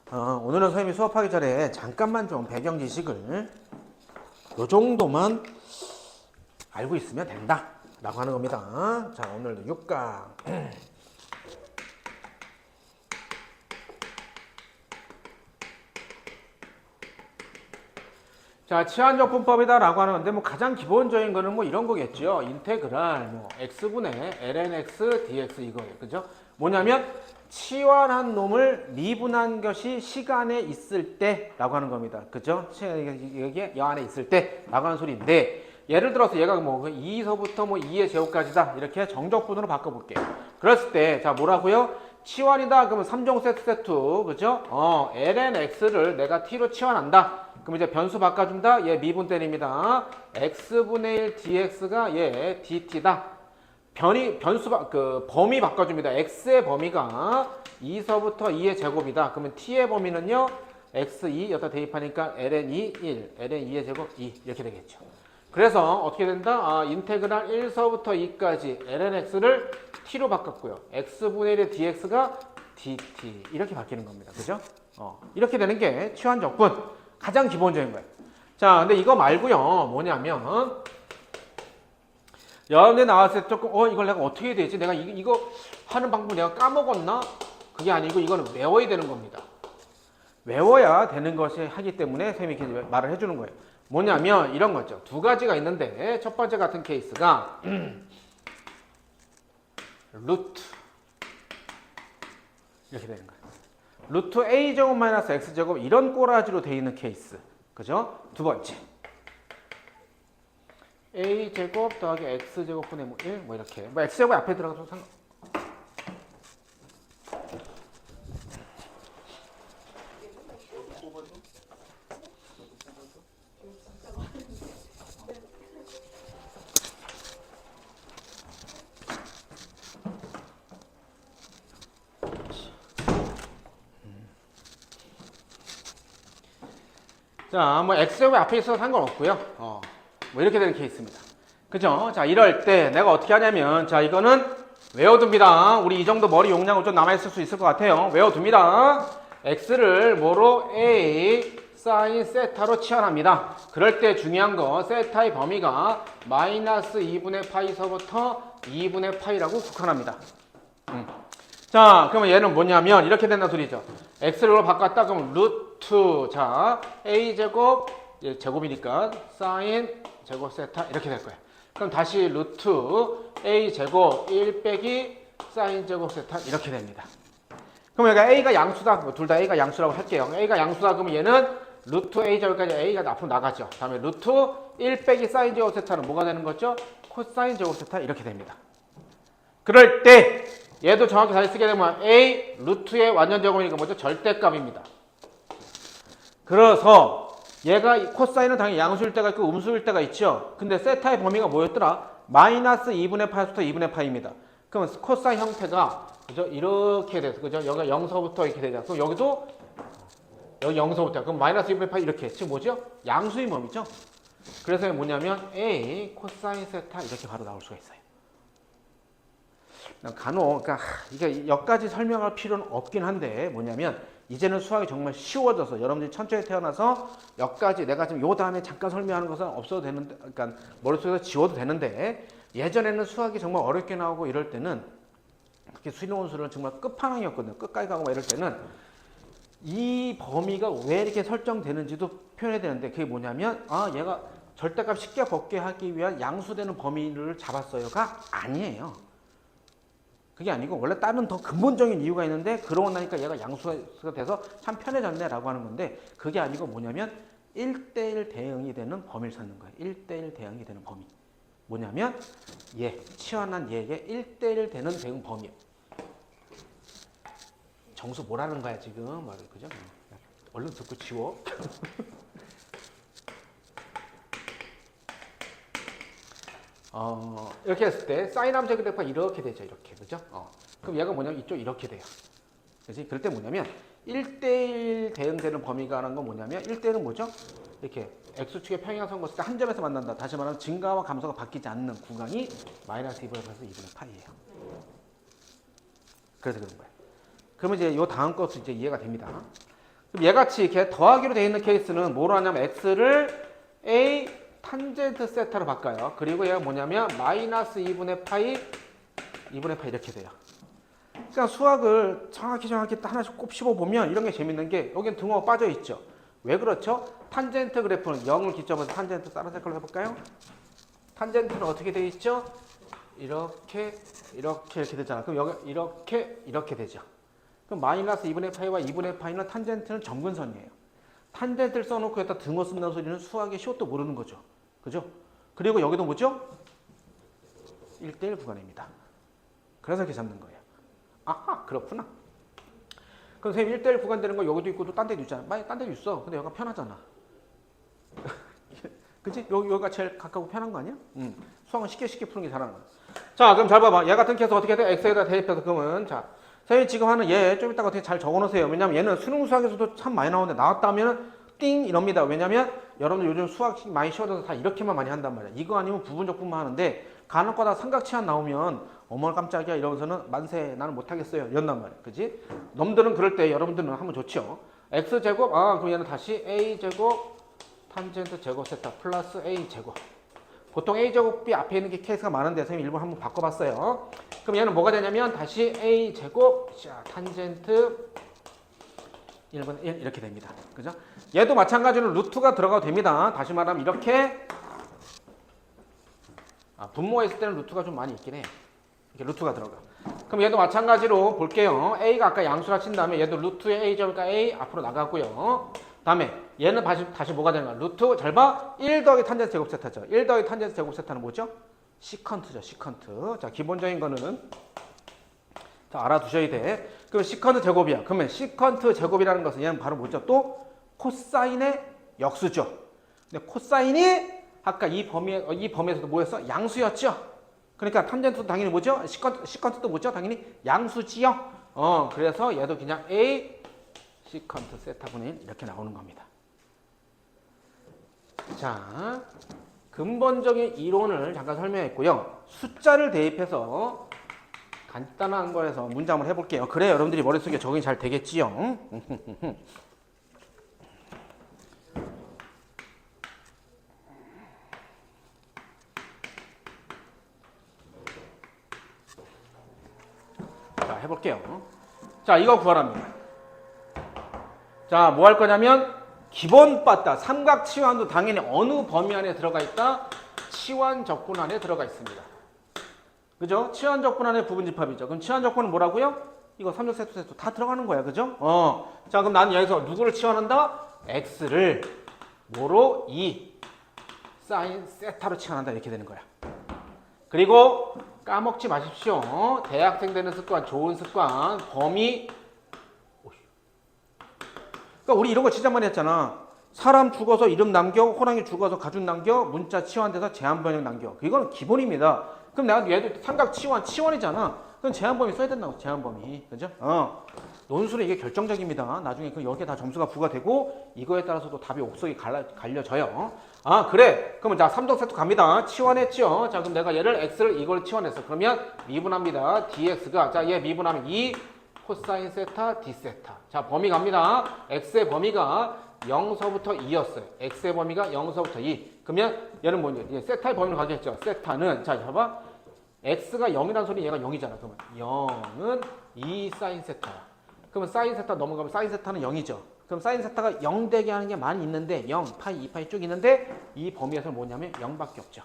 오늘은 선생님이 수업하기 전에 잠깐만 좀 배경 지식을 요 정도만 알고 있으면 된다 라고 하는 겁니다. 자, 오늘도 6강 자, 치환적분법이다 라고 하는 건데, 가장 기본적인 거는 이런 거겠죠. 인테그랄, x분의 lnx dx 이거예요. 그죠? 뭐냐면, 치환한 놈을 미분한 것이 시간에 있을 때 라고 하는 겁니다. 그죠? 이게 여 안에 있을 때 라고 하는 소리인데, 예를 들어서 얘가 2서부터 2의 제곱까지다. 이렇게 정적분으로 바꿔볼게요. 그랬을 때, 자, 뭐라고요? 치환이다. 그러면 3종 세트, 그죠? lnx를 내가 t로 치환한다. 그럼 이제 변수 바꿔준다. 얘 미분 때립니다. x분의 1 dx가 얘 dt다. 범위 바꿔줍니다. x의 범위가 2서부터 2의 제곱이다. 그러면 t의 범위는요. x2 여기다 대입하니까 ln2 1, ln2의 제곱 2 이렇게 되겠죠. 그래서 어떻게 된다? 인테그랄 1서부터 2까지 lnx를 t로 바꿨고요. x분의 1의 dx가 dt 이렇게 바뀌는 겁니다. 그죠? 이렇게 되는 게 치환적분. 가장 기본적인 거예요. 자, 근데 이거 말고요. 뭐냐면 여러분들 나왔을 때 조금 이걸 내가 어떻게 해야 되지? 내가 이거 하는 방법 내가 까먹었나? 그게 아니고 이거는 외워야 되는 겁니다. 외워야 되는 것이 하기 때문에 선생님이 이렇게 말을 해주는 거예요. 뭐냐면 이런 거죠. 두 가지가 있는데 첫 번째 같은 케이스가 루트 이렇게 되는 거예요. 루트 a제곱 마이너스 x제곱 이런 꼬라지로 되어 있는 케이스. 그죠? 두 번째. a제곱 더하기 x제곱분의 1 이렇게. x제곱이 앞에 들어가서 상관. 자, x제곱이 앞에 있어서 상관없고요. 이렇게 되는 케이스입니다. 그죠? 자, 이럴 때 내가 어떻게 하냐면, 자, 이거는 외워둡니다. 우리 이 정도 머리 용량은 좀 남아있을 수 있을 것 같아요. 외워둡니다. x를 뭐로? a 사인 세타로 치환합니다. 그럴 때 중요한 거, 세타의 범위가 마이너스 2분의 파이서부터 2분의 파이라고 국한합니다. 자, 그러면 얘는 뭐냐면 이렇게 된다는 소리죠. x를 바꿨다 그러면 루트, 자, a제곱, 제곱이니까 사인 제곱 세타 이렇게 될 거예요. 그럼 다시 루트 a제곱 1 빼기 사인 제곱 세타 이렇게 됩니다. 그럼 여기가 a가 양수다. 둘 다 a가 양수라고 할게요. a가 양수다 그러면 얘는 루트 a제곱까지 a가 앞으로 나가죠. 다음에 루트 1 빼기 사인 제곱 세타는 뭐가 되는 거죠? 코사인 제곱 세타 이렇게 됩니다. 그럴 때 얘도 정확히 다시 쓰게 되면 a 루트의 완전 제곱이니까 뭐죠? 절대값입니다. 그래서 얘가 코사인은 당연히 양수일 때가 있고 음수일 때가 있죠. 근데 세타의 범위가 뭐였더라? 마이너스 2분의 파이부터 2분의 파이입니다. 그러면 코사인 형태가 그죠? 이렇게 돼서 그죠? 여기가 0서부터 이렇게 되죠. 그럼 여기도 여기 0서부터 그럼 마이너스 2분의 파이 이렇게 지금 뭐죠? 양수인 범위죠. 그래서 뭐냐면 a 코사인 세타 이렇게 바로 나올 수가 있어요. 간혹 그러니까 이게 여기까지 설명할 필요는 없긴 한데 뭐냐면 이제는 수학이 정말 쉬워져서 여러분들이 천천히 태어나서 여기까지 내가 지금 요 다음에 잠깐 설명하는 것은 없어도 되는데 그러니까 머릿속에서 지워도 되는데 예전에는 수학이 정말 어렵게 나오고 이럴 때는 특히 수능원수는 정말 끝판왕이었거든요. 끝까지 가고 이럴 때는 이 범위가 왜 이렇게 설정되는지도 표현해야 되는데 그게 뭐냐면 얘가 절대값 쉽게 벗게 하기 위한 양수되는 범위를 잡았어요가 아니에요. 그게 아니고 원래 다른 더 근본적인 이유가 있는데 그러고 나니까 얘가 양수가 돼서 참 편해졌네 라고 하는 건데 그게 아니고 뭐냐면 1대1 대응이 되는 범위를 찾는 거예요. 1대1 대응이 되는 범위. 뭐냐면 치환한 얘에게 1대1 되는 대응 범위예요. 정수 뭐라는 거야 지금. 그죠? 얼른 듣고 지워. 이렇게 했을 때 사인 함수 그래프가 이렇게 되죠. 이렇게. 그죠? 그럼 얘가 뭐냐면 이쪽 이렇게 돼요. 그렇지? 그럴 때 뭐냐면 1대1 대응되는 범위가 하는 건 뭐냐면 1대1은 뭐죠? 이렇게 x축의 평행선 걷을 때 한 점에서 만난다. 다시 말하면 증가와 감소가 바뀌지 않는 구간이 마이너스 2분의 2분의 파이예요. 그래서 그런 거예요. 그러면 이제 요 다음 것도 이제 이해가 됩니다. 그럼 얘같이 이렇게 더하기로 되어 있는 케이스는 뭐로 하냐면 x를 a 탄젠트 세타로 바꿔요. 그리고 얘가 뭐냐면 마이너스 2분의 파이 이렇게 돼요. 그러니까 수학을 정확히 하나씩 꼭 씹어보면 이런 게 재밌는 게 여기는 등호가 빠져있죠. 왜 그렇죠? 탄젠트 그래프는 0을 기점으로 탄젠트 다른 색깔로 해볼까요? 탄젠트는 어떻게 되어 있죠? 이렇게 되잖아. 그럼 여기 이렇게 되죠. 그럼 마이너스 2분의 파이와 2분의 파이는 탄젠트는 점근선이에요. 탄젠트를 써놓고 여기다 등호 쓴다는 소리는 수학의 시옷도 모르는 거죠. 그죠? 그리고 여기도 뭐죠? 1대1 구간입니다. 그래서 이렇게 잡는 거예요. 아하, 그렇구나. 그럼 선생님 1대1 구간 되는 거 여기도 있고 또 딴 데도 있잖아. 많이 딴 데도 있어. 근데 여기가 편하잖아. 그치? 여기가 제일 가깝고 편한 거 아니야? 수학은 쉽게 푸는 게 잘하는 거야. 자, 그럼 잘 봐봐. 얘 같은 케이스 어떻게 돼? x에다 대입해서 그러면 자, 선생님 지금 하는 얘 좀 이따가 어떻게 잘 적어놓으세요. 왜냐면 얘는 수능 수학에서도 참 많이 나오는데 나왔다면 띵 이럽니다. 왜냐면 여러분들 요즘 수학 많이 쉬워져서 다 이렇게만 많이 한단 말이야. 이거 아니면 부분적분만 하는데 간혹가다 삼각치환 나오면 어머 깜짝이야 이러면서는 만세 나는 못하겠어요 이런단 말이야. 그지? 놈들은 그럴 때 여러분들은 하면 좋죠. x제곱 그럼 얘는 다시 a제곱 탄젠트 제곱 세타 플러스 a제곱. 보통 a제곱이 앞에 있는 게 케이스가 많은데 선생님 일본 한번 바꿔봤어요. 그럼 얘는 뭐가 되냐면 다시 a제곱 탄젠트 1분 1 이렇게 됩니다. 그죠? 얘도 마찬가지로 루트가 들어가도 됩니다. 다시 말하면 이렇게 분모가 있을 때는 루트가 좀 많이 있긴 해. 이렇게 루트가 들어가. 그럼 얘도 마찬가지로 볼게요. a가 아까 양수라 친 다음에 얘도 루트의 a제곱이니까 a 앞으로 나가고요. 다음에 얘는 다시 뭐가 되는 거야? 루트 잘 봐. 1 더하기 탄젠트 제곱 세타죠. 1 더하기 탄젠트 제곱 세타는 뭐죠? 시컨트죠. 시컨트. 자, 기본적인 거는 자, 알아두셔야 돼. 그럼 시컨트 제곱이야. 그러면 시컨트 제곱이라는 것은 얘는 바로 뭐죠? 또 코사인의 역수죠. 근데 코사인이 아까 이 범위에서도 뭐였어? 양수였죠. 그러니까 탄젠트도 당연히 뭐죠? 시컨트도 뭐죠? 당연히 양수지요. 그래서 얘도 그냥 a 시컨트 세타분의 1 이렇게 나오는 겁니다. 자, 근본적인 이론을 잠깐 설명했고요. 숫자를 대입해서 간단한 거에서 문제 한번 해볼게요. 그래야 여러분들이 머릿속에 적응이 잘 되겠지요. 자, 해볼게요. 자, 이거 구하랍니다. 자, 뭐 할 거냐면 기본 빠따 삼각치환도 당연히 어느 범위 안에 들어가 있다? 치환적분 안에 들어가 있습니다. 그죠? 치환적분 안에 부분집합이죠. 그럼 치환적분은 뭐라고요? 이거 3종 세트 다 들어가는 거야. 그죠? 자, 그럼 나는 여기서 누구를 치환한다? x를 뭐로? 2 사인 세타로 치환한다. 이렇게 되는 거야. 그리고 까먹지 마십시오. 대학생 되는 습관, 좋은 습관, 범위. 그러니까 우리 이런 거 진짜 많이 했잖아. 사람 죽어서 이름 남겨, 호랑이 죽어서 가죽 남겨, 문자 치환돼서 제한 번역 남겨. 이거는 기본입니다. 그럼 내가 얘도 삼각 치환이잖아. 그럼 제한 범위 써야 된다고, 제한 범위. 그죠? 논술은 이게 결정적입니다. 나중에 여기에 다 점수가 부과되고 이거에 따라서도 답이 옥석이 갈려져요. 그래. 그러면 자, 3종 세트 갑니다. 치환했죠. 자, 그럼 내가 얘를 x를 이걸 치환했어. 그러면 미분합니다. dx가 자, 얘 미분하면 2 코사인 세타 d 세타. 자, 범위 갑니다. x의 범위가 0서부터 2였어요. x의 범위가 0서부터 2. 그러면 얘는 뭐냐? 얘 세타의 범위를 가져했죠. 세타는 자, 봐봐. x가 0이라는 소리 얘가 0이잖아. 그러면 0은 2 사인 세타야. 그러면 사인 세타 넘어가면 사인 세타는 0이죠. 그럼 사인 세타가 0 되게 하는 게 많이 있는데 0, 파이, 2파이 쭉 있는데 이 범위에서는 뭐냐면 0밖에 없죠.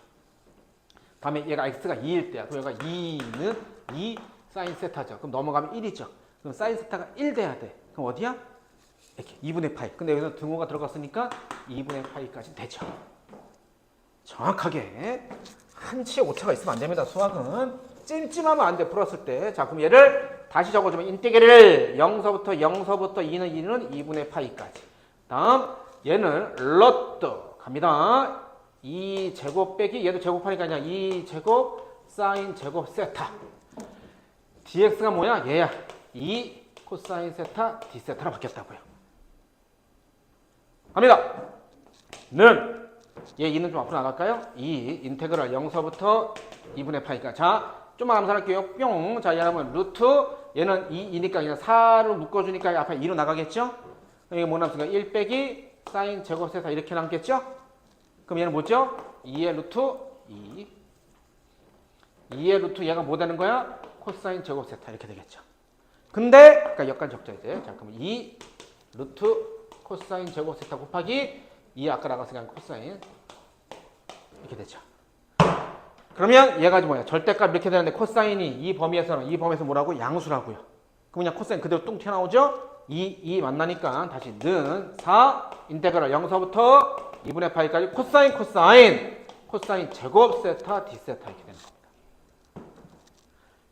다음에 얘가 x가 2일 때야. 그럼 얘가 2는 2 사인 세타죠. 그럼 넘어가면 1이죠. 그럼 사인 세타가 1 돼야 돼. 그럼 어디야? 이렇게 2분의 파이. 근데 여기서 등호가 들어갔으니까 2분의 파이까지 되죠. 정확하게 한치의 오차가 있으면 안 됩니다. 수학은 찜찜하면 안 돼. 풀었을 때. 자, 그럼 얘를 다시 적어주면 인테그랄 0서부터 2는 2분의 파이까지. 다음 얘는 로또 갑니다. 2제곱 빼기 얘도 제곱하니까 그냥 2제곱 사인 제곱 세타. dx가 뭐야? 얘야. 2 코사인 세타 d 세타로 바뀌었다고요. 갑니다. 는 얘 2는 좀 앞으로 나갈까요? 2 인테그랄 0서부터 2분의 파이까. 자, 좀만 암산할게요. 뿅. 자, 얘는 루트 얘는 2니까 그냥 4를 묶어주니까 앞에 2로 나가겠죠? 이게 뭐 남습니까? 1 빼기 사인 제곱 세타 이렇게 남겠죠? 그럼 얘는 뭐죠? 2의 루트 2. 2의 루트 얘가 뭐 되는 거야? 코사인 제곱 세타 이렇게 되겠죠. 근데 그러니까 역간 적자 이제. 자, 그럼 2 루트 코사인 제곱 세타 곱하기 2 아까 나갔으니까 코사인 이렇게 되죠. 그러면 얘가 뭐야? 절대값 이렇게 되는데 코사인이 이 범위에서 뭐라고? 양수라고요. 그럼 그냥 코사인 그대로 뚱 튀어나오죠? 2 만나니까 다시 는 4 인테그랄 0서부터 2분의 파이까지 코사인 제곱 세타 d 세타 이렇게 되는 겁니다.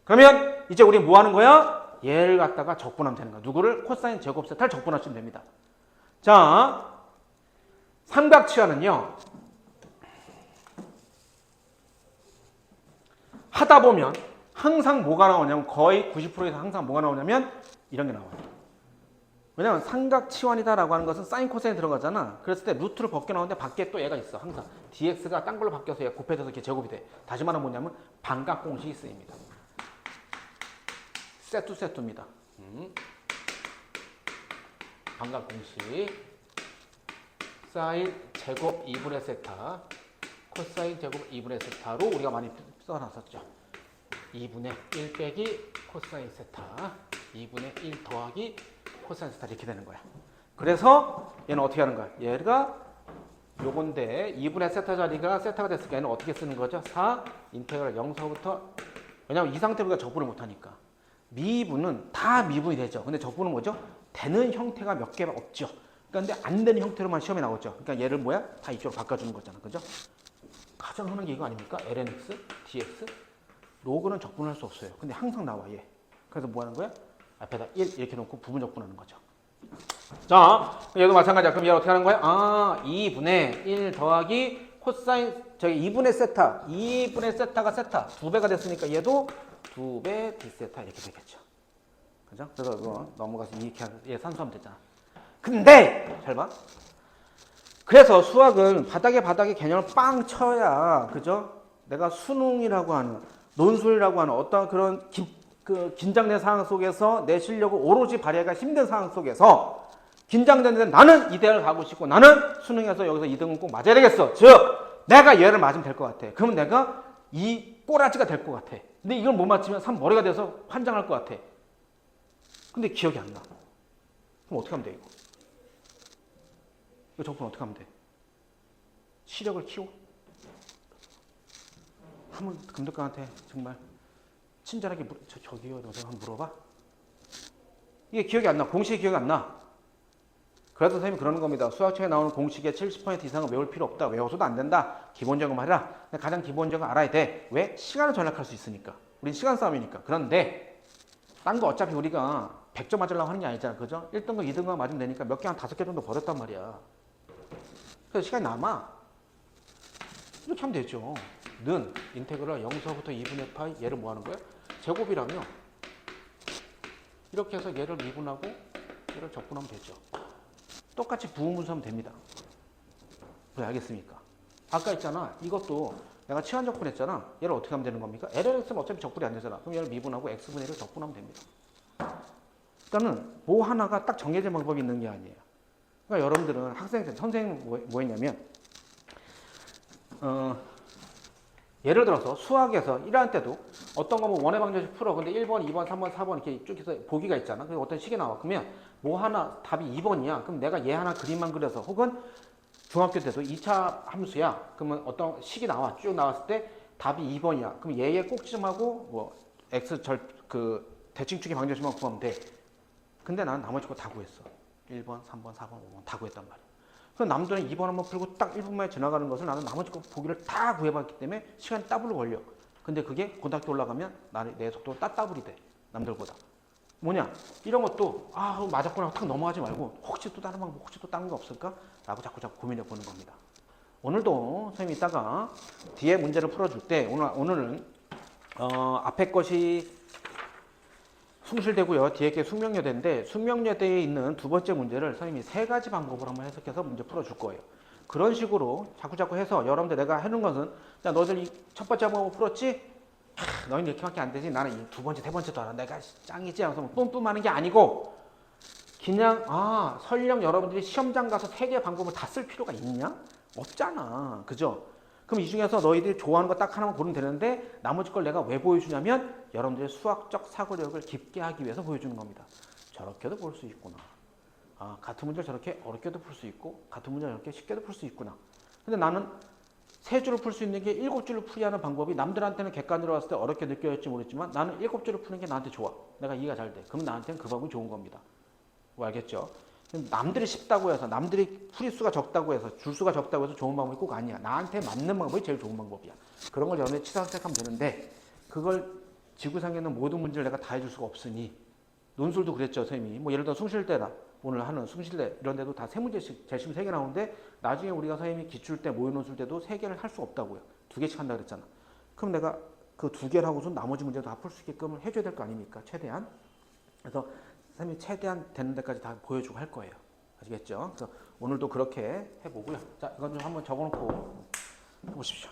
그러면 이제 우리 뭐 하는 거야? 얘를 갖다가 적분하면 되는 거야. 누구를? 코사인 제곱 세타를 적분하시면 됩니다. 자, 삼각치환은요. 하다 보면 항상 뭐가 나오냐면 거의 90%에서 항상 뭐가 나오냐면 이런 게 나와요. 왜냐면 삼각치환이다라고 하는 것은 사인 코사인 들어가잖아. 그랬을 때 루트를 벗겨 나오는데 밖에 또 얘가 있어. 항상 dx가 딴 걸로 바뀌어서 얘가 곱해져서 이렇게 제곱이 돼. 다시 말하면 뭐냐면 반각 공식이 쓰입니다. 세투입니다. 반각 공식 사인 제곱 2분의 세타 코사인 제곱 2분의 세타로 우리가 많이 써놨었죠. 2분의 1 빼기 코사인 세타 2분의 1 더하기 코사인 세타 이렇게 되는 거야. 그래서 얘는 어떻게 하는 거야? 얘가 요건데 2분의 세타 자리가 세타가 됐으니까 얘는 어떻게 쓰는 거죠? 4 인테그랄 0서부터 왜냐면 이 상태로 우리가 적분을 못하니까 미분은 다 미분이 되죠. 근데 적분은 뭐죠? 되는 형태가 몇 개가 없죠. 그러니까 근데 안 되는 형태로만 시험에 나오죠. 그러니까 얘를 뭐야? 다 이쪽으로 바꿔주는 거잖아. 그죠? 가장 흔한 게 이거 아닙니까? lnx, dx. 로그는 적분할 수 없어요. 근데 항상 나와 얘. 그래서 뭐 하는 거야? 앞에다 1 이렇게 놓고 부분 적분하는 거죠. 자, 얘도 마찬가지야. 그럼 얘 어떻게 하는 거야? 아, 2분의 1 더하기 코사인 저기 2분의 세타. 2분의 세타가 세타. 2배가 됐으니까 얘도 2배 d세타 이렇게 되겠죠. 그죠? 그래서 이거 넘어가서 이렇게 얘 산수하면 되잖아. 근데 잘 봐. 그래서 수학은 바닥에 개념을 빵 쳐야 그죠? 내가 수능이라고 하는 논술이라고 하는 어떤 그런 긴장된 상황 속에서 내 실력을 오로지 발휘하기가 힘든 상황 속에서 긴장되는데 나는 이대를 가고 싶고 나는 수능에서 여기서 2등은 꼭 맞아야 되겠어. 즉 내가 얘를 맞으면 될 것 같아. 그러면 내가 이 꼬라지가 될 것 같아. 근데 이걸 못 맞추면 머리가 돼서 환장할 것 같아. 근데 기억이 안 나. 그럼 어떻게 하면 돼 이거? 이거 적분 어떻게 하면 돼? 시력을 키워? 한번 금득강한테 정말 친절하게 저기요 너가 한번 물어봐. 이게 기억이 안 나. 공식이 기억이 안 나. 그래서 선생님이 그러는 겁니다. 수학책에 나오는 공식의 70% 이상은 외울 필요 없다. 외워서도 안 된다. 기본적으로만 해라. 근데 가장 기본적으로 알아야 돼. 왜? 시간을 절약할 수 있으니까. 우린 시간 싸움이니까. 그런데 딴 거 어차피 우리가 100점 맞으려고 하는 게 아니잖아. 그죠? 1등급, 2등급 맞으면 되니까 몇 개 한 5개 정도 버렸단 말이야. 그래서 시간이 남아. 이렇게 하면 되죠. 는 인테그랄 0서부터 2분의 파이 얘를 뭐 하는 거야? 제곱이라며 이렇게 해서 얘를 미분하고 얘를 적분하면 되죠. 똑같이 부분분수하면 됩니다. 왜 알겠습니까? 아까 있잖아. 이것도 내가 치환 적분했잖아. 얘를 어떻게 하면 되는 겁니까? LLX는 어차피 적분이 안 되잖아. 그럼 얘를 미분하고 x분의 1을 적분하면 됩니다. 그러니까는 뭐 하나가 딱 정해진 방법이 있는 게 아니에요. 그러니까 여러분들은 선생님은 뭐 했냐면 예를 들어서 수학에서 1학 때도 어떤 거면 원의 방정식 풀어. 근데 1번, 2번, 3번, 4번 이렇게 쭉 해서 보기가 있잖아. 그래서 어떤 식이 나와. 그러면 뭐 하나 답이 2번이야. 그럼 내가 얘 하나 그림만 그려서 혹은 중학교 때도 2차 함수야. 그러면 어떤 식이 나와. 쭉 나왔을 때 답이 2번이야. 그럼 얘의 꼭지점하고 뭐 x 대칭축의 방정식만 구하면 돼. 근데 나는 나머지 거 다 구했어. 1번, 3번, 4번, 5번 다 구했단 말이야. 그럼 남들은 2번 한번 풀고 딱 1분 만에 지나가는 것을 나는 나머지 거 보기를 다 구해봤기 때문에 시간이 더블로 걸려. 근데 그게 고등학교 올라가면 내 속도가 더블이 돼. 남들보다. 뭐냐? 이런 것도 맞았구나 하고 탁 넘어가지 말고 혹시 또 다른 방법, 혹시 또 다른 거 없을까? 라고 자꾸 고민해 보는 겁니다. 오늘도 선생님이 이따가 뒤에 문제를 풀어줄 때 오늘은 앞에 것이 숭실되고요. 뒤에 게 숙명여대인데 숙명여대에 있는 두 번째 문제를 선생님이 세 가지 방법으로 한번 해석해서 문제 풀어줄 거예요. 그런 식으로 자꾸 해서 여러분들 내가 해놓은 것은 야 너희들 이 첫 번째 방법 풀었지? 너희는 이렇게밖에 안 되지. 나는 이 두 번째, 세 번째도 알아. 내가 짱이지. 하면서 뿜뿜하는 게 아니고 그냥 설령 여러분들이 시험장 가서 3개 방법을 다 쓸 필요가 있냐? 없잖아. 그죠? 그럼 이 중에서 너희들이 좋아하는 거 딱 하나만 고르면 되는데 나머지 걸 내가 왜 보여주냐면 여러분들의 수학적 사고력을 깊게 하기 위해서 보여주는 겁니다. 저렇게도 볼 수 있구나. 같은 문제를 저렇게 어렵게도 풀 수 있고 같은 문제를 저렇게 쉽게도 풀 수 있구나. 근데 나는 3줄을 풀 수 있는 게 7줄을 풀이하는 방법이 남들한테는 객관으로 봤을 때 어렵게 느껴질지 모르겠지만 나는 7줄을 푸는 게 나한테 좋아. 내가 이해가 잘 돼. 그럼 나한테는 그 방법이 좋은 겁니다. 뭐 알겠죠? 남들이 쉽다고 해서 남들이 풀이수가 적다고 해서 줄수가 적다고 해서 좋은 방법이 꼭 아니야. 나한테 맞는 방법이 제일 좋은 방법이야. 그런 걸 여러분이 치사선택하면 되는데 그걸 지구상에 있는 모든 문제를 내가 다 해줄 수가 없으니 논술도 그랬죠. 선생님이 뭐 예를 들어 숭실대다 오늘 하는 숭실대 이런 데도 다 3문제씩 재심 3개 나오는데 나중에 우리가 선생님이 기출대 모의논술 때도 3개를 할 수 없다고요. 2개씩 한다 그랬잖아. 그럼 내가 그 2개를 하고서 나머지 문제도 다 풀 수 있게끔 해줘야 될 거 아닙니까? 최대한. 그래서 선생님이 최대한 되는 데까지 다 보여주고 할 거예요. 아시겠죠? 그래서 오늘도 그렇게 해보고요. 자, 이건 좀 한번 적어놓고 해보십시오.